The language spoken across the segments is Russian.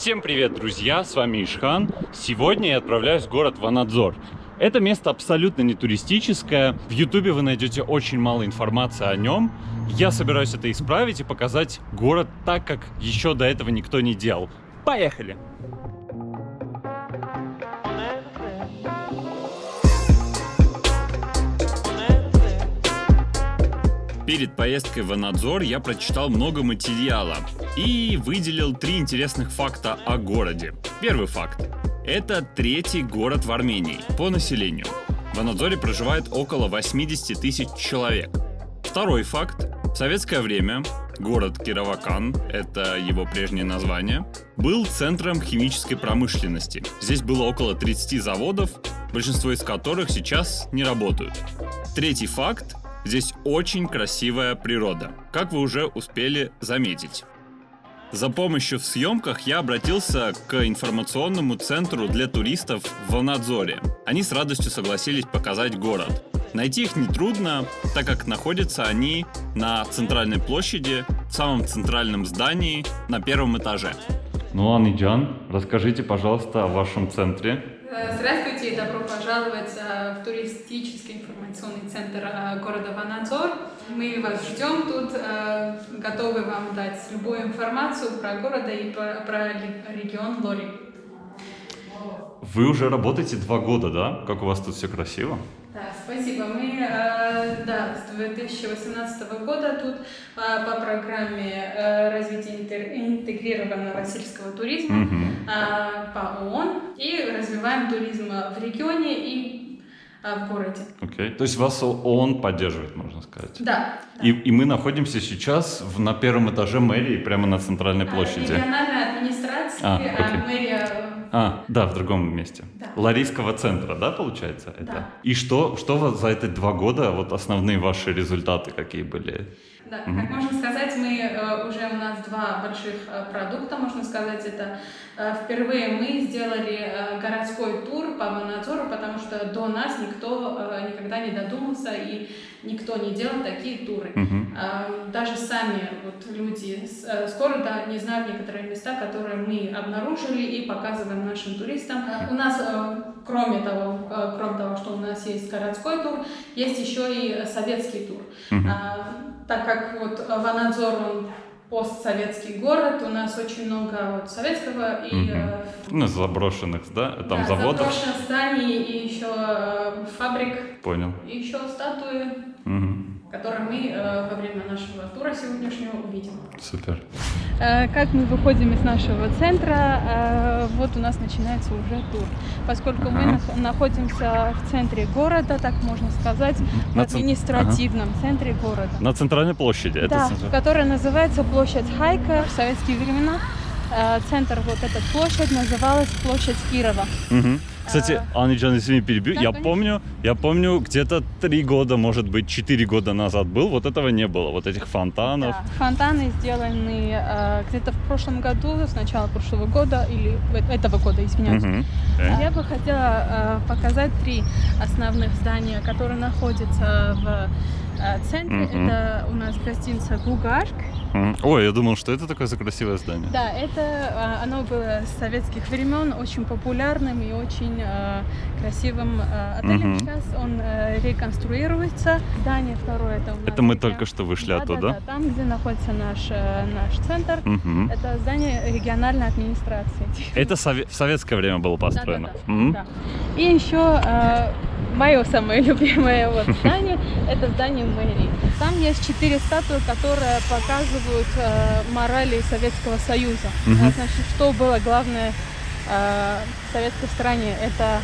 Всем привет, друзья! С вами Ишхан. Сегодня я отправляюсь в город Ванадзор. Это место абсолютно не туристическое. В Ютубе вы найдете очень мало информации о нем. Я собираюсь это исправить и показать город так, как еще до этого никто не делал. Поехали! Перед поездкой в Ванадзор я прочитал много материала и выделил 3 интересных факта о городе. Первый факт. Это 3-й город в Армении по населению. В Ванадзоре проживает около 80 тысяч человек. Второй факт. В советское время город Кировакан, это его прежнее название, был центром химической промышленности. Здесь было около 30 заводов, большинство из которых сейчас не работают. Третий факт. Здесь очень красивая природа, как вы уже успели заметить. За помощью в съемках я обратился к информационному центру для туристов в Ванадзоре. Они с радостью согласились показать город. Найти их нетрудно, так как находятся они на центральной площади, в самом центральном здании, на 1-м этаже. Ну, Анниджан, расскажите, пожалуйста, о вашем центре. Здравствуйте и добро пожаловать в туристический информационный центр города Ванадзор. Мы вас ждем тут, готовы вам дать любую информацию про город и про регион Лори. Вы уже работаете 2 года, да? Как у вас тут все красиво? Да, спасибо. Мы с 2018 года тут по программе развития интегрированного сельского туризма по ООН и развиваем туризм в регионе и в городе. Окей. То есть вас ООН поддерживает, можно сказать? Да. И мы находимся сейчас на 1-м этаже мэрии, прямо на центральной площади. Региональная администрация, мэрия. Да, в другом месте. Да. Ларийского центра, да, получается? Это? Да. И что вот за эти 2 года, вот основные ваши результаты какие были? Да, как можно сказать, у нас 2 больших продукта, можно сказать, это впервые мы сделали городской тур по Ванадзору, потому что до нас никто никогда не додумался и никто не делал такие туры. Даже сами люди с города не знают некоторые места, которые мы обнаружили и показываем нашим туристам. У нас, кроме того, что у нас есть городской тур, есть еще и советский тур. Так как Ванадзор, он постсоветский город, у нас очень много советского и заброшенных, там заводов. Заброшенных зданий и еще фабрик. Понял. И еще статуи, которые мы во время нашего тура сегодняшнего увидим. Супер. Как мы выходим из нашего центра, у нас начинается уже тур. Поскольку мы находимся в центре города, так можно сказать, в административном центре города. На центральной площади? Да, которая называется площадь Хайка. В советские времена центр, эта площадь называлась площадь Кирова. Кстати, Анниджан, если не перебью, да, я помню, где-то 3 года, может быть, 4 года назад был, этого не было, этих фонтанов. Да, фонтаны сделаны где-то в прошлом году, с начала прошлого года, или этого года, извиняюсь. Я бы хотела показать 3 основных здания, которые находятся в центре. Это у нас гостиница Гугашк. Ой, я думал, что это такое за красивое здание. Да, оно было с советских времен очень популярным и очень красивым отелем. Сейчас он реконструируется. Здание второе это у нас. Это мы только что вышли оттуда. Да, там, где находится наш центр. Это здание региональной администрации. Это в советское время было построено. Да. И еще мое самое любимое здание это здание мэрии. Там есть 4 статуи, которые показывают морали Советского Союза. Значит, что было главное в советской стране? Это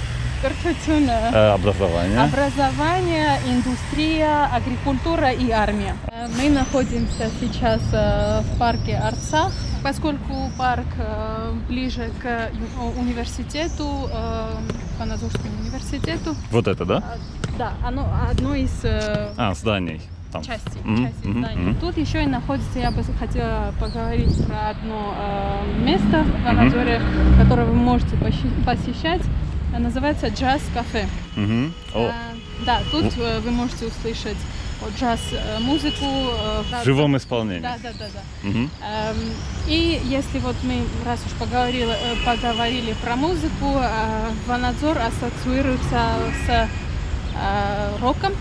образование, индустрия, агрикультура и армия. Мы находимся сейчас в парке Арцах, поскольку парк ближе к университету, Ванадзорскому университету. Вот это, да? Да, оно одно из зданий. Части здания. Тут еще и находится, я бы хотела поговорить про одно место в Ванадзоре, которое вы можете посещать. Называется Джаз Кафе. Да, тут вы можете услышать вот джаз-музыку. В живом исполнении. Да. И если вот мы, раз уж поговорили про музыку, Ванадзор ассоциируется с роком.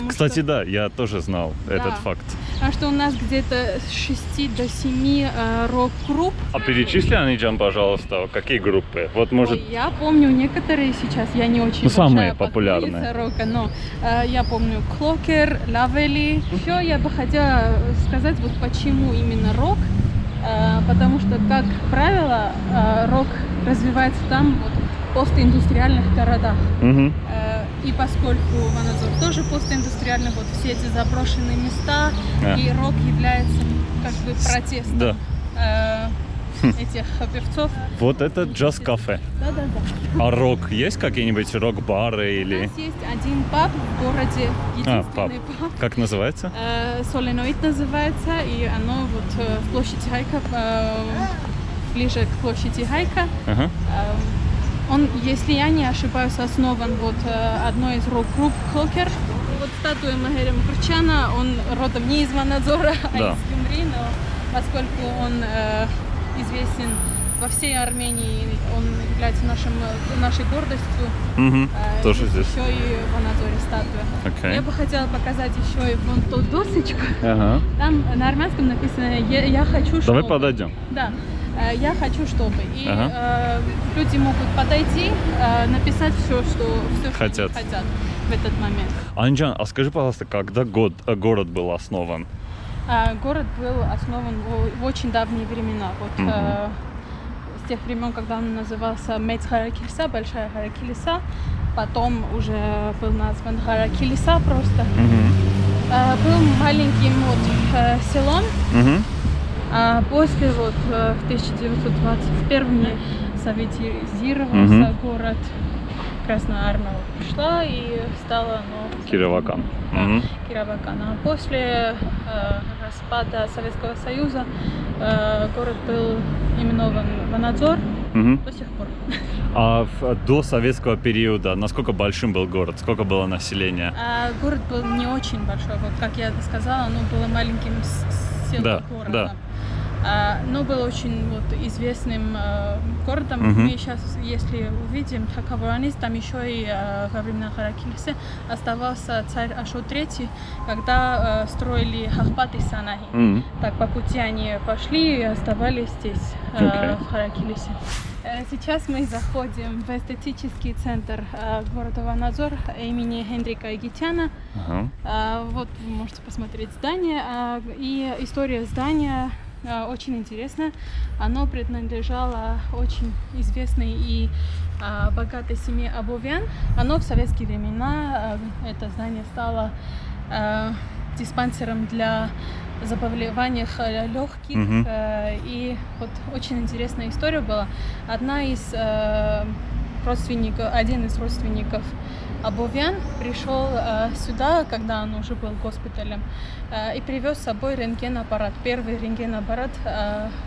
Кстати, да, я тоже знал этот факт. Потому что у нас где-то с 6 до 7 рок-групп. А перечисли, Анджан, пожалуйста, какие группы? Вот, может... Я помню некоторые сейчас, я не очень самые популярные рока, но я помню Клокер, Лавели. Еще я бы хотела сказать, вот почему именно рок. Потому что, как правило, рок развивается там, вот, в постиндустриальных городах. И поскольку Ванадзор тоже постиндустриальный, вот все эти заброшенные места, и рок является как бы протестом этих певцов. Вот это джаз-кафе. Да. А рок есть какие-нибудь рок-бары или? У нас есть один паб в городе, единственный паб. Как называется? Соленоид называется, и оно вот в площади Хайка, ближе к площади Хайка. Он, если я не ошибаюсь, основан вот одной из рок-групп Клокер. Вот статуя Магеря Мукрчана, он родом не из Ванадзора, а из Гюмри, но поскольку он известен во всей Армении, он является нашей гордостью. Тоже здесь. Еще и в Ванадзоре статуя. Я бы хотела показать еще и вон ту досочку. Там на армянском написано «Я хочу, чтобы». Давай подойдем. Да. Я хочу, чтобы. И люди могут подойти, написать все, что хотят в этот момент. Анджан, а скажи, пожалуйста, когда город был основан? Город был основан в очень давние времена. Вот, с тех времен, когда он назывался Мец Харакилиса, Большая Харакилиса. Потом уже был назван Харакилиса просто. Был маленьким вот, селом. А после вот в 1921 советизировался город, Красная Армия пришла и стала Кировакан. Кировакан. А после распада Советского Союза город был именован Ванадзор до сих пор. А до советского периода насколько большим был город? Сколько было населения? Город был не очень большой. Вот как я сказала, оно было маленьким селом городом. Но был очень вот, известным городом. Мы сейчас, если увидим Хакавуранис, там еще и во времена Харакилисы оставался царь Ашот III, когда строили Хахпат и Санахи. Так по пути они пошли и оставались здесь, в Харакилисе. Сейчас мы заходим в эстетический центр города Ванадзор имени Хендрика Агитяна. Вот вы можете посмотреть здание. И история здания очень интересно. Оно принадлежало очень известной и богатой семье Абовян. Оно в советские времена, это здание стало диспансером для заболеваний легких. И вот очень интересная история была. Один из родственников Абовян пришел сюда, когда он уже был госпиталем, и привез с собой рентген-аппарат, первый рентген-аппарат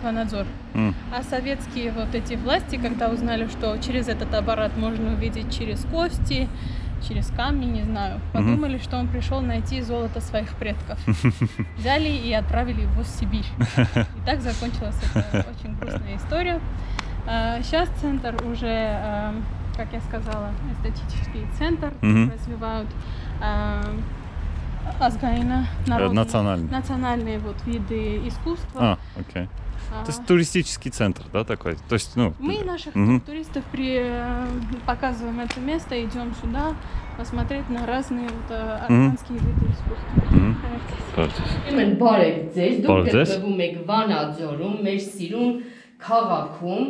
Ванадзор. А советские вот эти власти, когда узнали, что через этот аппарат можно увидеть через кости, через камни, не знаю, подумали, что он пришел найти золото своих предков. Взяли и отправили его в Сибирь. И так закончилась эта очень грустная история. Сейчас центр уже, как я сказала, эстетический центр, развивают азгаина, национальные вот виды искусства. Окей. То есть туристический центр, да, такой? То есть, мы наших туристов показываем это место, идем сюда посмотреть на разные вот, армянские виды искусства. Իմեն բարև ձեզ, դուք գտնվում եք Վանաձորում, մեր սիրուն քաղաքում,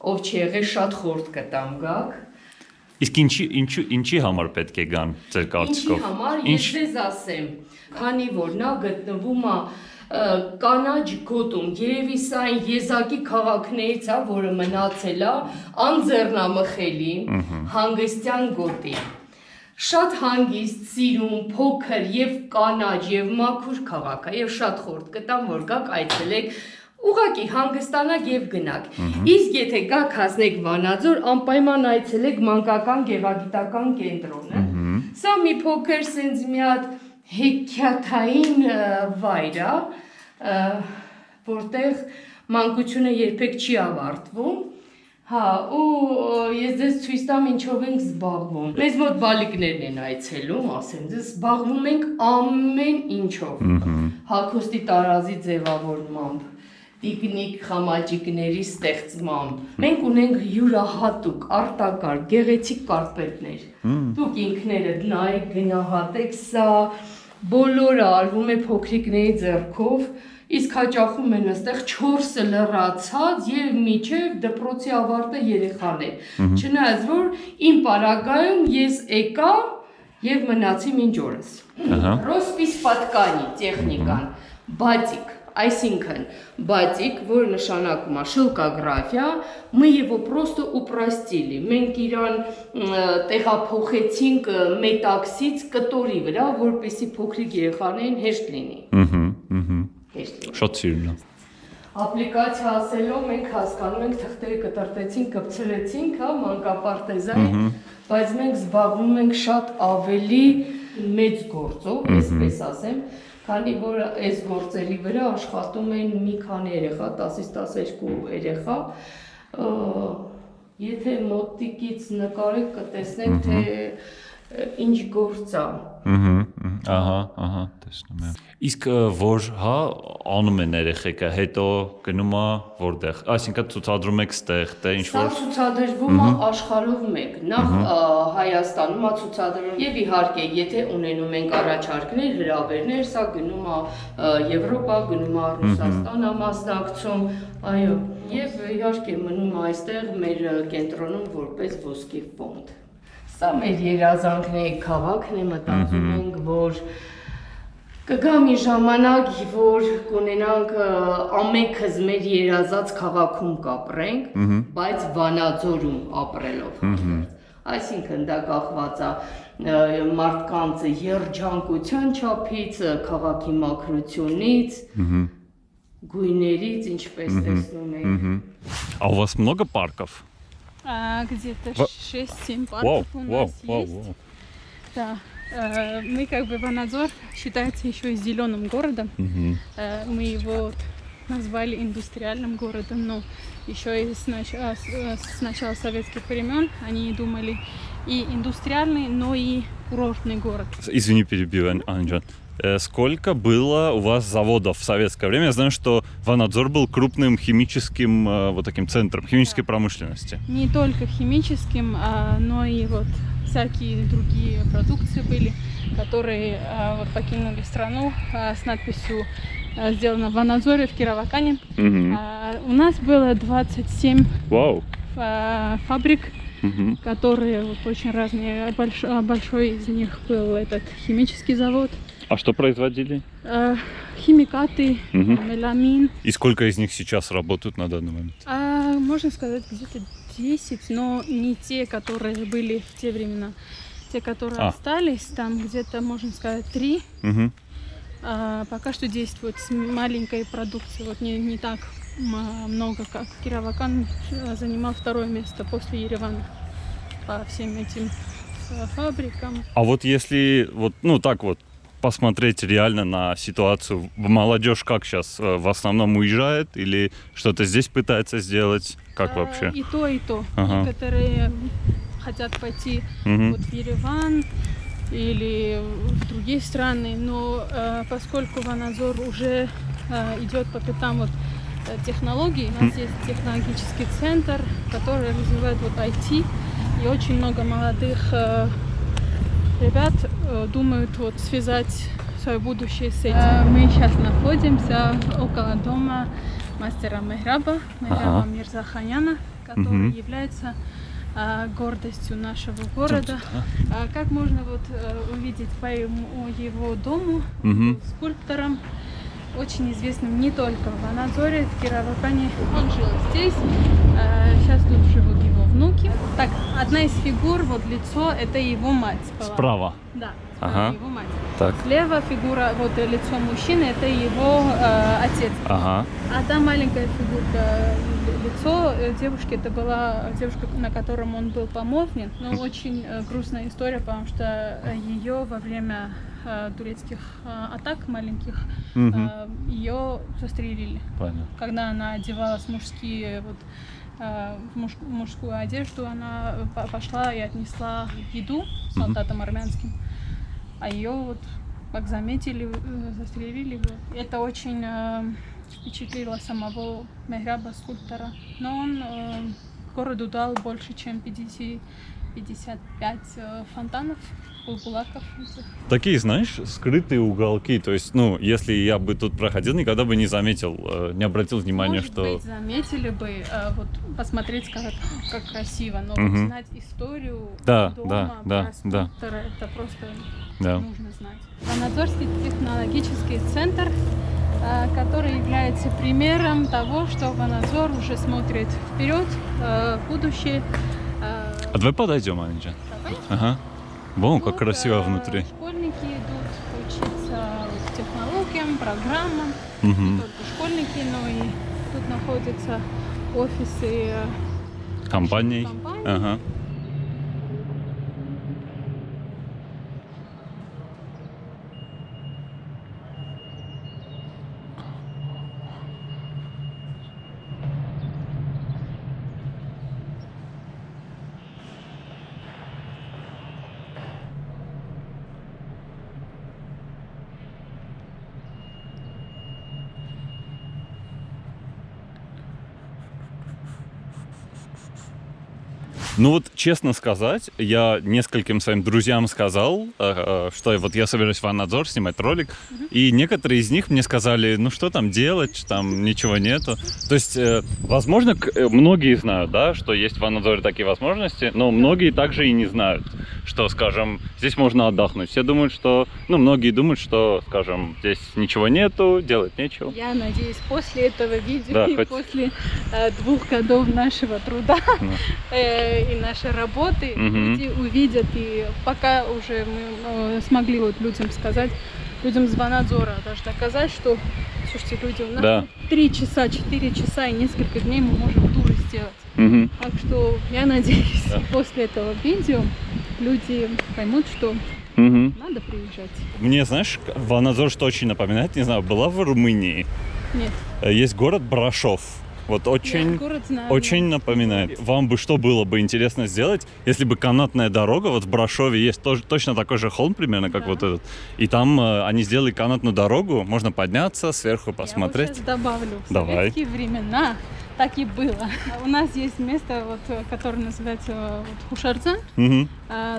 ով չեղել շատ խորտ կտամ գաք։ Իսկ ինչի համար պետք է գան ձեր կարծիքով։ Ինչի համար ես ձեզ ասեմ, քանի որ նա գտնվում է կանաչ գոտում, երևի սա այն եզակի քաղաքներից է, որը մնացել է անձեռնամխելի հանգստյան գոտի։ Շատ հանգիստ, սիրուն, փոքր եւ կանաչ եւ մաքուր քաղաք է եւ շատ խորտ կտամ, որ գաք այցելեք, ուղղակի հանգստանաք եւ գնաք։ Իսկ եթե գաք հասնեք Վանաձոր, անպայման այցելեք մանկական գեղագիտական կենտրոնը։ Սա մի փոքր սենց մի հատ հեքիաթային վայր է, որտեղ մանկությունը երբեք չի ավարտվում։ Հա, ու ես ձեզ ցույց տամ ինչով ենք զբաղվում։ Մեզ մոտ բալիկներն են այցելում, ասեմ ձեզ, զբաղվում ենք ամեն ինչով։ Հագուստի տարազի ձևավորմամբ, տիկնիկ խամաճիկների ստեղծմամբ։ Մենք ունենք յուրահատուկ, արտակարգ, գեղեցիկ կարպետներ։ Դուք ինքներդ նայեք, գնահատեք, սա բոլորը արվում է փոքրիկների ձեռքով, իսկ հաճախում են այստեղ 4-ը լրացած եւ միջև դպրոցի ավարտը երեխաներ։ Չնայած որ իմ պարագայում ես եկա եւ մնացի մինչ օրս։ Ռոսպիս պատկանի տեխնիկան, բատիկ, այսինքն բատիկ, որը նշանակում է շլկագրաֆիա, мы его просто упростили։ Մենք իրան տեղափոխեցինք մետաքսից կտորի վրա, որպեսզի փոքրիկ երեխաներին հեշտ լինի։ Շատ սիրուն է։ Ապլիկացիա ասելով մենք հասկանում ենք թղթերը կտրտեցինք, կպցրեցինք, հա, մանկապարտեզային, բայց մենք զբաղվում ենք շատ ավելի մեծ գործով, այսպես ասեմ, քանի որ այս գործերի վրա աշխատում են մի քանի երեխա, 10-ից 12 երեխա, եթե մոտիկից նկարեք կտեսնեք, թե ինչ գործ է։ Ահա, տեսնում եմ։ Իսկ որ, հա, անում են երեխեքը, հետո գնում է որտեղ։ Այսինքն ցուցադրում եք ստեղ, թե ինչ որ։ Սա ցուցադրվում է աշխարհով մեկ։ Նախ Հայաստանում է ցուցադրվում եւ իհարկե, եթե ունենում ենք առաջարկներ, հրավերներ, սա գնում է Եվրոպա, գնում է Ռուսաստան, մասնակցում, այո, եւ իհարկե մնում է այստեղ մեր կենտրոնում որպես ոսկի ֆոնդ։ Սա մեր երազանքների քաղաքն է, մտածում ենք, որ կգա մի ժամանակ, որ կունենանք ամենքս մեր երազած քաղաքում կապրենք, բայց Վանաձորում ապրելով։ Այսինքն դա կախված է մարդկանց երջանկության չափից, քաղաքի մաքրությունից, գույներից, ինչպես տեսնում եք։ А у вас много парков? Где-то 6-7 парков у нас есть. Да. Мы как бы Ванадзор считается еще и зеленым городом. Мы его назвали индустриальным городом, но еще и с начала советских времен они думали и индустриальный, но и курортный город. Извини, перебиваю, Анджан. Сколько было у вас заводов в советское время? Я знаю, что Ванадзор был крупным химическим вот таким центром химической промышленности. Не только химическим, но и вот всякие другие продукции были, которые вот покинули страну с надписью «Сделано в Ванадзоре» в Кировакане. У нас было 27 фабрик, которые вот очень разные. Большой из них был этот химический завод. А что производили? Химикаты, меламин. И сколько из них сейчас работают на данный момент? Можно сказать, где-то 10, но не те, которые были в те времена. Те, которые остались, там где-то, можно сказать, 3. Пока что действуют с маленькой продукцией. Вот не так много, как Кировакан занимал 2-е место после Еревана по всем этим фабрикам. А вот если вот, ну так вот, посмотреть реально на ситуацию, молодежь как сейчас в основном уезжает или что-то здесь пытается сделать? Как вообще? И то, и то. Некоторые хотят пойти вот в Ереван или в другие страны, но поскольку Ванадзор уже идет по пятам вот технологий, у нас есть технологический центр, который развивает вот IT, и очень много молодых ребят думают вот связать свое будущее с этим. Мы сейчас находимся около дома мастера Мехраба Мирзаханяна, который является гордостью нашего города. Как можно вот увидеть по его дому, скульптором, очень известным не только в Ванадзоре, в Кировакане. Он жил здесь, сейчас тут живут его внуки. Так, одна из фигур, вот лицо, это его мать была. Справа? Да. Ага. его мать. Так. Слева фигура, вот лицо мужчины, это его отец. Ага. А та маленькая фигурка, лицо девушки, это была девушка, на котором он был помолвлен. Но очень грустная история, потому что ее во время турецких атак маленьких, ее застрелили. Понятно. Когда она одевалась в мужские, вот, в мужскую одежду, она пошла и отнесла еду солдатам армянским. А ее вот, как заметили, застрелили. Это очень впечатлило самого Мехраба, скульптора. Но он городу дал больше, чем 55 фонтанов, булаков. Такие, знаешь, скрытые уголки. То есть, ну, если я бы тут проходил, никогда бы не заметил, не обратил внимания, Может что... быть, заметили бы, вот посмотреть, сказать, как красиво, но знать историю дома, про скульптора, это просто нужно знать. Ванадзорский технологический центр, который является примером того, что Ванадзор уже смотрит вперед, в будущее. А давай подойдем, Анечка. Давай. Ага. Вон, как красиво внутри. Школьники идут учиться технологиям, программам. Угу. Не только школьники, но и тут находятся офисы Компаний. Ага. Ну вот, честно сказать, я нескольким своим друзьям сказал, что вот я собираюсь в Ванадзор снимать ролик, и некоторые из них мне сказали, ну что там делать, там ничего нету. То есть, возможно, многие знают, да, что есть в Ванадзоре такие возможности, но многие также и не знают, что, скажем, здесь можно отдохнуть. Все думают, что, ну, многие думают, что, скажем, здесь ничего нету, делать нечего. Я надеюсь, после этого видео и после 2 годов нашего труда и нашей работы люди увидят, и пока уже мы смогли вот людям сказать, людям с Ванадзора даже доказать, что, слушайте, люди, у нас 3 часа, 4 часа и несколько дней мы можем туры сделать. Так что я надеюсь, после этого видео люди поймут, что надо приезжать. Мне, знаешь, Ванадзор что очень напоминает, не знаю, была в Румынии? Нет. Есть город Брашов. Вот очень, очень напоминает. Вам бы что было бы интересно сделать, если бы канатная дорога, вот в Брашове есть тоже, точно такой же холм примерно, как вот этот, и там они сделали канатную дорогу, можно подняться, сверху посмотреть. Я вот сейчас добавлю, в Давай. советские времена так и было. У нас есть место, вот, которое называется Хушарзан,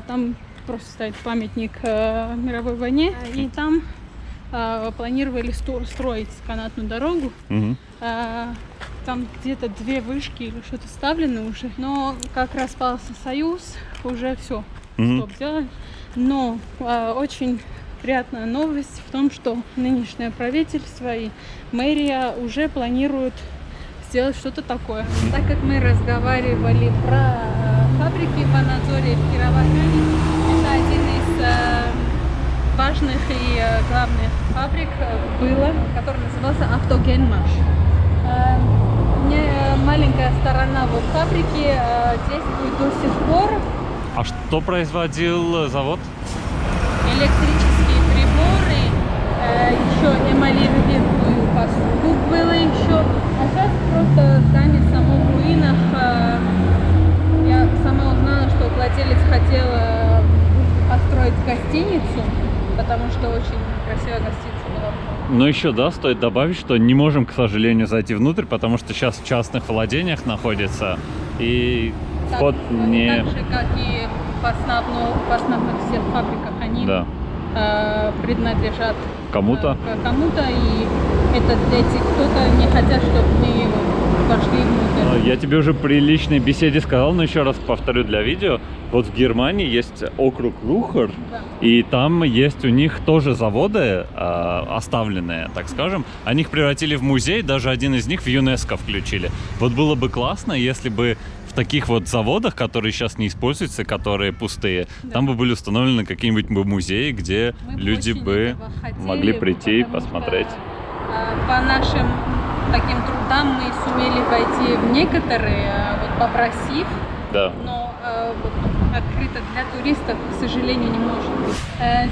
там просто стоит памятник мировой войне, и там планировали строить канатную дорогу. Там где-то 2 вышки или что-то вставлено уже. Но как распался Союз, уже все, стоп делали. Но очень приятная новость в том, что нынешнее правительство и мэрия уже планируют сделать что-то такое. Так как мы разговаривали про фабрики в Ванадзоре в Кировограде, это один из важных и главных фабрик было, который назывался Автогенмаш. Маленькая сторона вот фабрики действует до сих пор. А что производил завод? Электрические приборы, еще эмалированную посуду было еще. А сейчас просто здание само в руинах. Я сама узнала, что владелец хотел построить гостиницу, потому что очень красивая гостиница была. Но еще, да, стоит добавить, что не можем, к сожалению, зайти внутрь, потому что сейчас в частных владениях находится, и вход не... Так же, как и в основных всех фабриках, они принадлежат кому-то, и это эти кто-то не хотят, чтобы мы пошли внутрь. Я тебе уже при личной беседе сказал, но еще раз повторю для видео. Вот в Германии есть округ Рухер, и там есть у них тоже заводы оставленные, так скажем. Они их превратили в музей, даже один из них в ЮНЕСКО включили. Вот было бы классно, если бы в таких вот заводах, которые сейчас не используются, которые пустые, Да. там бы были установлены какие-нибудь бы музеи, где Мы люди очень бы этого хотели, могли прийти и потому что, посмотреть. По нашим таким трудам мы сумели войти в некоторые, вот попросив, Да. но вот открыто для туристов, к сожалению, не может быть.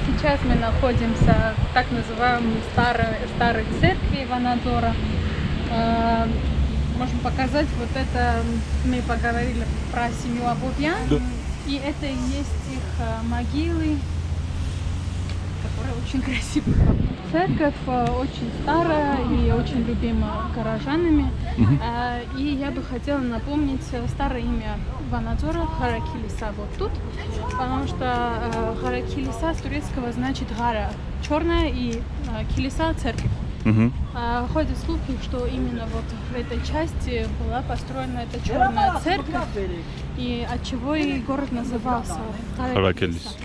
Сейчас мы находимся в так называемой старой церкви Ванадзора. Можем показать, вот это мы поговорили про семью Абовьян, Да. и это и есть их могилы, которые очень красивые. Церковь очень старая и очень любима горожанами. И я бы хотела напомнить старое имя Ванадзора Харакилиса вот тут, потому что Харакилиса с турецкого значит гора черная и Килиса церковь. Мгм. Ходят слухи, что именно вот в этой части была построена эта черная церковь, и от чего и город назывался Харакилис.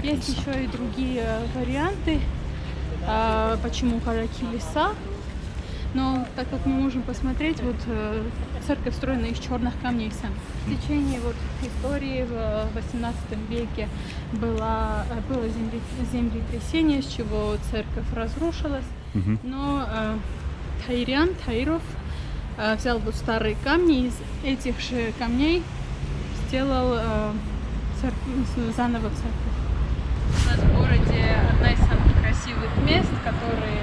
Есть еще и другие варианты, почему Харакилиса. Но так как мы можем посмотреть, вот церковь строена из черных камней сам. В течение вот истории в 18 веке было землетрясение, с чего церковь разрушилась. Мгм. Но Таиров взял вот старые камни, из этих же камней сделал заново церковь. У нас в городе одна из самых красивых мест, который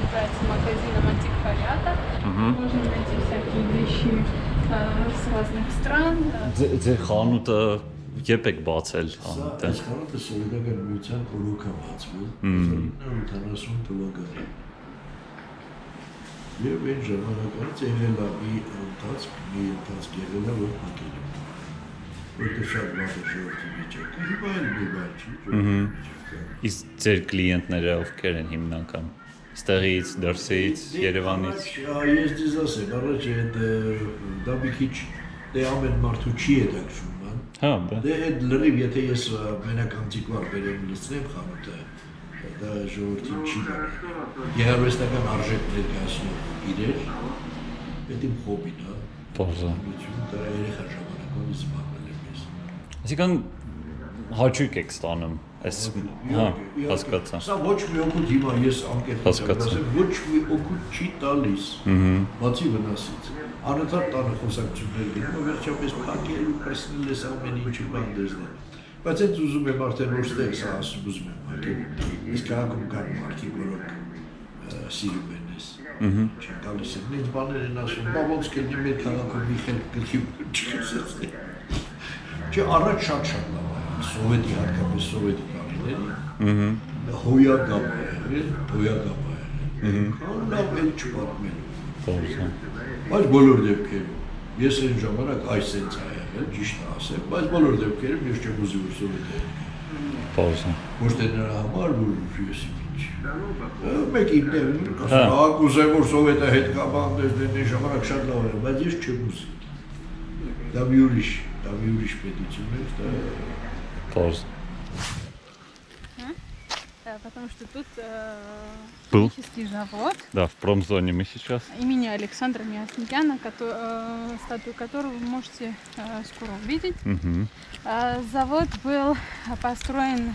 является магазином антиквариата. Мгм. Можно найти всякие вещи с разных стран. Ձեր խանութը երբ եք բացել Սա խանութը։ այս խանութը սովետական միության օրոք է բացվել 1970 թվականին։ Եվ այն ժամանակից եղել է մի ընթացք եղել է, որ փակել է։ Որտեղ շատ վատ է ժողովրդի վիճակը, հիմա էլ մի բան չի, ժողովրդի վիճակը։ Իսկ ձեր կլիենտները ովքեր են հիմնական։ Ստեղից, դրսից, Երևանից։ Ես դիզ ասեմ, առաջ այդ դա մի քիչ դե ամեն մարդու չի հետաքրքրում, ման։ Հա, դա։ Դե այդ լրիվ, եթե ես մենակ անտիկվար բերեմ լցնեմ խանութը, դա ժողովրդին չի բան։ Գեղարվեստական արժեք ներկայացնող իրեր, այդ իմ հոբին է, Բարձր։ դա երեխա ժամանակով զբաղվել եմ ես։ Այսինքն հաճույք եք ստանում, այս հա, հասկացա։ Սա ոչ մի օգուտ հիմա ես անկեղծ Հասկացա։ ասեմ, ոչ մի օգուտ չի տալիս, բացի վնասից։ Անընդհատ տանը խոսակցություններ լինում, ու վերջապես փակել ու պրեսնել ես ամեն ինչի բան դեզնել։ Բայց այդ ուզում եմ արդեն որ ստեղ սա ասում ուզում եմ փակել։ Իսկ քաղաքում կան մարդիկ, որոնք սիրում են ես։ Չեն տալիս են, ինձ բաներ են ասում, բա ոնց կլինի մեր քաղաքում մի խելք գլխի չկսեցնի։ Չէ, առաջ շատ լավ է, սովետի հատկապես սովետի տարիներին, հոյագապ է եղել, լավ էլ չպատմելու։ Բարձր։ Բայց բոլոր դեպքերում, ես այն ժամանակ այս սենց է եղել, ճիշտ է ասեմ, բայց բոլոր դեպքերում ես չեմ ուզի որ սովետը եղել։ Բարձր։ Ոչ թե նրա համար, որ ես ինչ։ Մեկ իմ տեղում կասում, կուզեմ որ սովետը հետ կա բան դες ժամանակ շատ լավ էր, բայց ես չեմ ուզի։ Դա մի ուրիշ պետություն էր, դա Բարձր։ Потому что тут Был. химический завод Да, в промзоне мы сейчас. имени Александра Миасникяна, статую которого вы можете скоро увидеть. Мгм. Завод был построен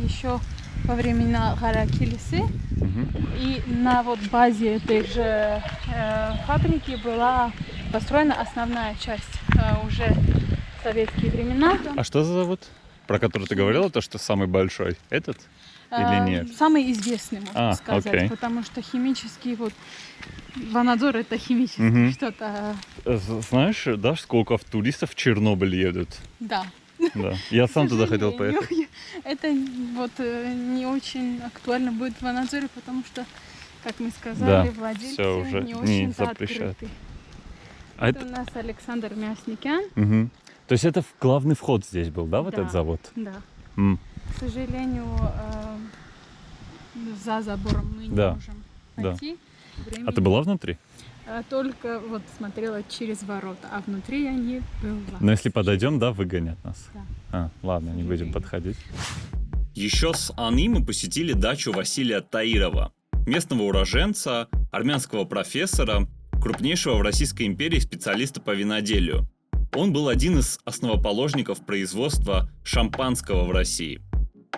еще во времена Харакилисы, и на вот базе этой же фабрики была построена основная часть уже в советские времена. А что за завод? Про который ты говорила, то, что самый большой? Этот? Или нет? Самый известный, можно сказать, окей. потому что химический, вот, Ванадзор это химический что-то, Знаешь, да, сколько туристов в Чернобыль едут? да. Да. Я сам К туда хотел сожалению, поехать. Это вот не очень актуально будет в Ванадзоре, потому что, как мы сказали, Да, владельцы всё уже не не очень-то запрещают. открыты. А Это у нас Александр Мясникян. Мгм. То есть это главный вход здесь был, да, в Да. этот завод? Да. М. К сожалению, за забором мы не Да, можем да. найти. А ты была внутри? Только вот смотрела через ворота, а внутри я не была. Но если подойдем, да, выгонят нас. Да. Ладно, не будем подходить. Еще с Ани мы посетили дачу Василия Таирова, местного уроженца, армянского профессора, крупнейшего в Российской империи специалиста по виноделию. Он был один из основоположников производства шампанского в России.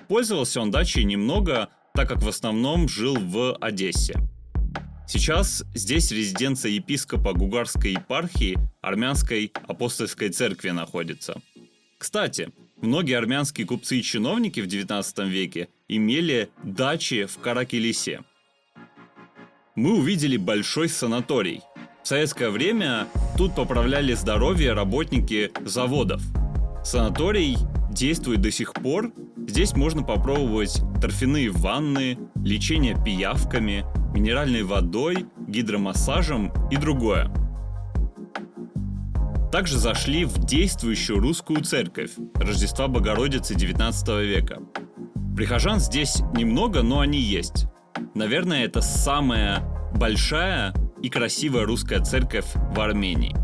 Пользовался он дачей немного, так как в основном жил в Одессе. Сейчас здесь резиденция епископа Гугарской епархии Армянской апостольской церкви находится. Кстати, многие армянские купцы и чиновники в XIX веке имели дачи в Каракелисе. Мы увидели большой санаторий. В советское время тут поправляли здоровье работники заводов. Санаторий действует до сих пор. Здесь можно попробовать торфяные ванны, лечение пиявками, минеральной водой, гидромассажем и другое. Также зашли в действующую русскую церковь Рождества Богородицы XIX века. Прихожан здесь немного, но они есть. Наверное, это самая большая и красивая русская церковь в Армении.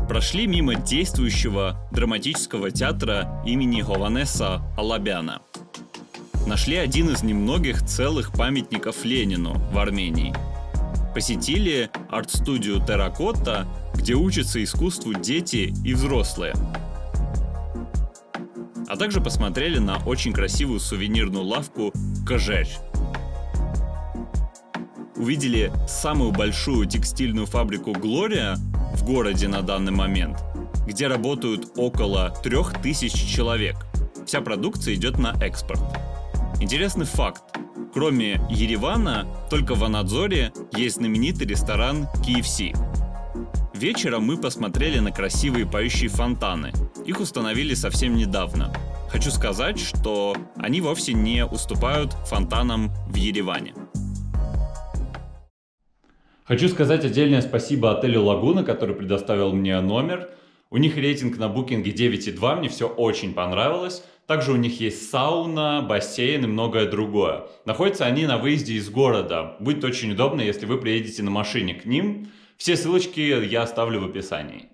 Прошли мимо действующего драматического театра имени Хованеса Алабяна. Нашли один из немногих целых памятников Ленину в Армении. Посетили арт-студию Терракотта, где учатся искусству дети и взрослые. А также посмотрели на очень красивую сувенирную лавку «Кожерь». Увидели самую большую текстильную фабрику «Глория» в городе на данный момент, где работают около 3000 человек. Вся продукция идет на экспорт. Интересный факт. Кроме Еревана, только в Ванадзоре есть знаменитый ресторан KFC. Вечером мы посмотрели на красивые поющие фонтаны. Их установили совсем недавно. Хочу сказать, что они вовсе не уступают фонтанам в Ереване. Хочу сказать отдельное спасибо отелю «Лагуна», который предоставил мне номер. У них рейтинг на букинге 9,2, мне все очень понравилось. Также у них есть сауна, бассейн и многое другое. Находятся они на выезде из города. Будет очень удобно, если вы приедете на машине к ним. Все ссылочки я оставлю в описании.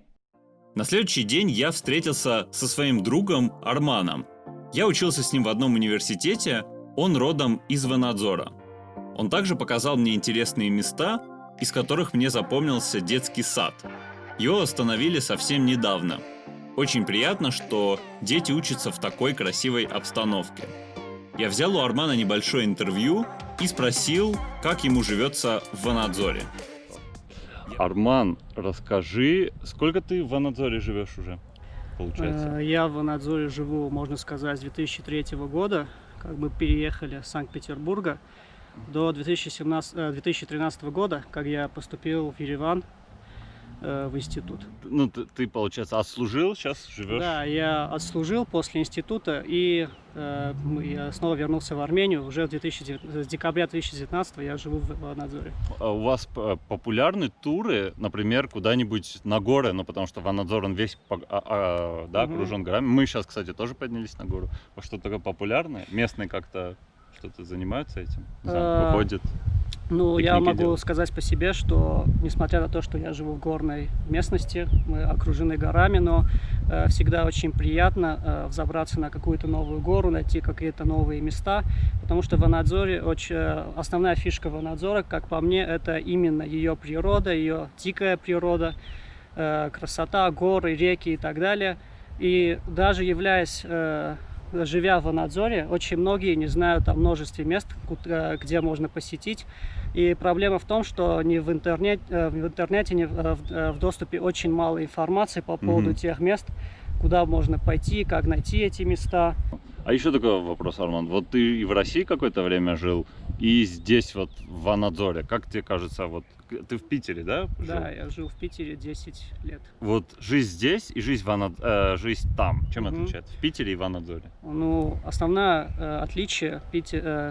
На следующий день я встретился со своим другом Арманом. Я учился с ним в одном университете, он родом из Ванадзора. Он также показал мне интересные места, из которых мне запомнился детский сад. Его остановили совсем недавно. Очень приятно, что дети учатся в такой красивой обстановке. Я взял у Армана небольшое интервью и спросил, как ему живется в Ванадзоре. Арман, расскажи, сколько ты в Ванадзоре живешь уже, получается? Я в Ванадзоре живу, можно сказать, с 2003 года. Как бы переехали с Санкт-Петербурга до 2013 года, как я поступил в Ереван в институт. Ну, ты, получается, отслужил, сейчас живешь? Да, я отслужил после института и я снова вернулся в Армению. Уже с декабря 2019 я живу в Ванадзоре. У вас популярны туры, например, куда-нибудь на горы, ну, потому что Ванадзор, он весь окружен горами. Мы сейчас, кстати, тоже поднялись на гору. Что такое популярное? Местные как-то что-то занимаются этим? Выходят? Ну, я могу сказать по себе, что несмотря на то, что я живу в горной местности, мы окружены горами, но всегда очень приятно взобраться на какую-то новую гору, найти какие-то новые места, потому что в Ванадзоре основная фишка Ванадзора, как по мне, это именно ее природа, ее дикая природа, красота, горы, реки и так далее. И даже живя в Ванадзоре, очень многие не знают о множестве мест, где можно посетить. И проблема в том, что в интернете, не в доступе очень мало информации по поводу тех мест, куда можно пойти, как найти эти места. А еще такой вопрос, Арман. Вот ты и в России какое-то время жил, и здесь вот в Ванадзоре. Как тебе кажется, вот ты в Питере, да? Жил? Да, я жил в Питере 10 лет. Вот жизнь здесь и жизнь там, чем отличается? В Питере и в Ванадзоре? Ну, основное отличие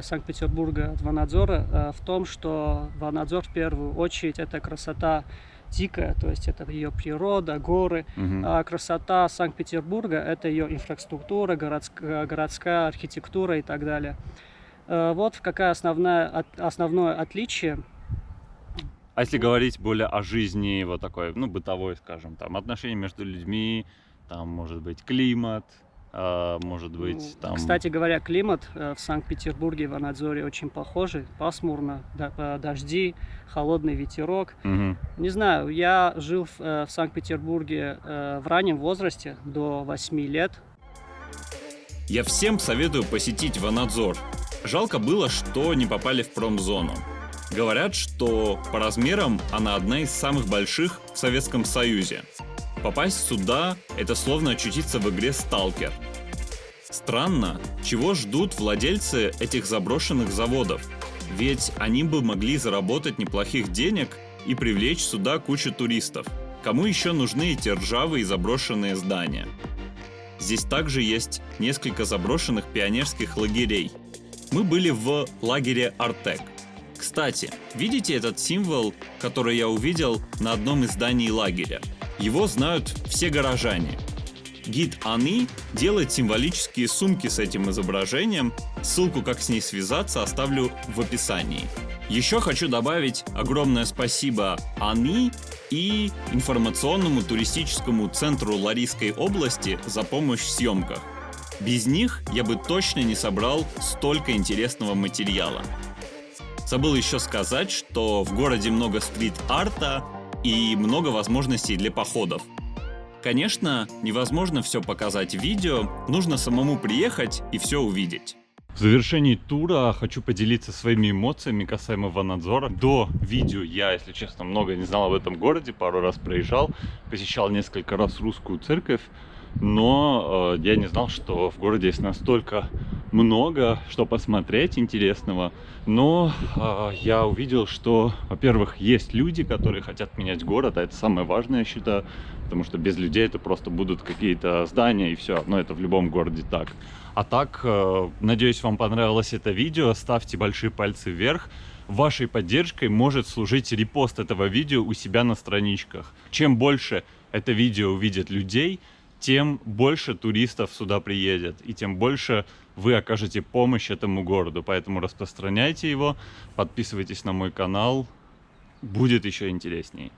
Санкт-Петербурга от Ванадзора в том, что Ванадзор в первую очередь это красота дикая, то есть это ее природа, горы, а красота Санкт-Петербурга это ее инфраструктура, городская архитектура и так далее. Вот какое основное отличие. А если говорить более о жизни вот такой, ну, бытовой, скажем, там, отношения между людьми, там, может быть, климат, может быть, там... Кстати говоря, климат в Санкт-Петербурге, в Ванадзоре очень похожий. Пасмурно, дожди, холодный ветерок. Не знаю, я жил в Санкт-Петербурге в раннем возрасте, до 8 лет. Я всем советую посетить Ванадзор. Жалко было, что не попали в промзону. Говорят, что по размерам она одна из самых больших в Советском Союзе. Попасть сюда – это словно очутиться в игре «Сталкер». Странно, чего ждут владельцы этих заброшенных заводов? Ведь они бы могли заработать неплохих денег и привлечь сюда кучу туристов. Кому еще нужны эти ржавые заброшенные здания? Здесь также есть несколько заброшенных пионерских лагерей. Мы были в лагере Артек. Кстати, видите этот символ, который я увидел на одном из зданий лагеря? Его знают все горожане. Гид Ани делает символические сумки с этим изображением. Ссылку, как с ней связаться, оставлю в описании. Еще хочу добавить огромное спасибо Ани и информационному туристическому центру Ларийской области за помощь в съемках. Без них я бы точно не собрал столько интересного материала. Забыл еще сказать, что в городе много стрит-арта и много возможностей для походов. Конечно, невозможно все показать в видео, нужно самому приехать и все увидеть. В завершении тура хочу поделиться своими эмоциями касаемо Ванадзора. До видео я, если честно, много не знал об этом городе, пару раз проезжал, посещал несколько раз русскую церковь, но я не знал, что в городе есть настолько много что посмотреть интересного. Но я увидел, что, во-первых, есть люди, которые хотят менять город, а это самое важное, я считаю, потому что без людей это просто будут какие-то здания и все, но это в любом городе так. А так, надеюсь, вам понравилось это видео, ставьте большие пальцы вверх. Вашей поддержкой может служить репост этого видео у себя на страничках. Чем больше это видео увидят людей, тем больше туристов сюда приедет, и тем больше вы окажете помощь этому городу. Поэтому распространяйте его, подписывайтесь на мой канал, будет еще интересней.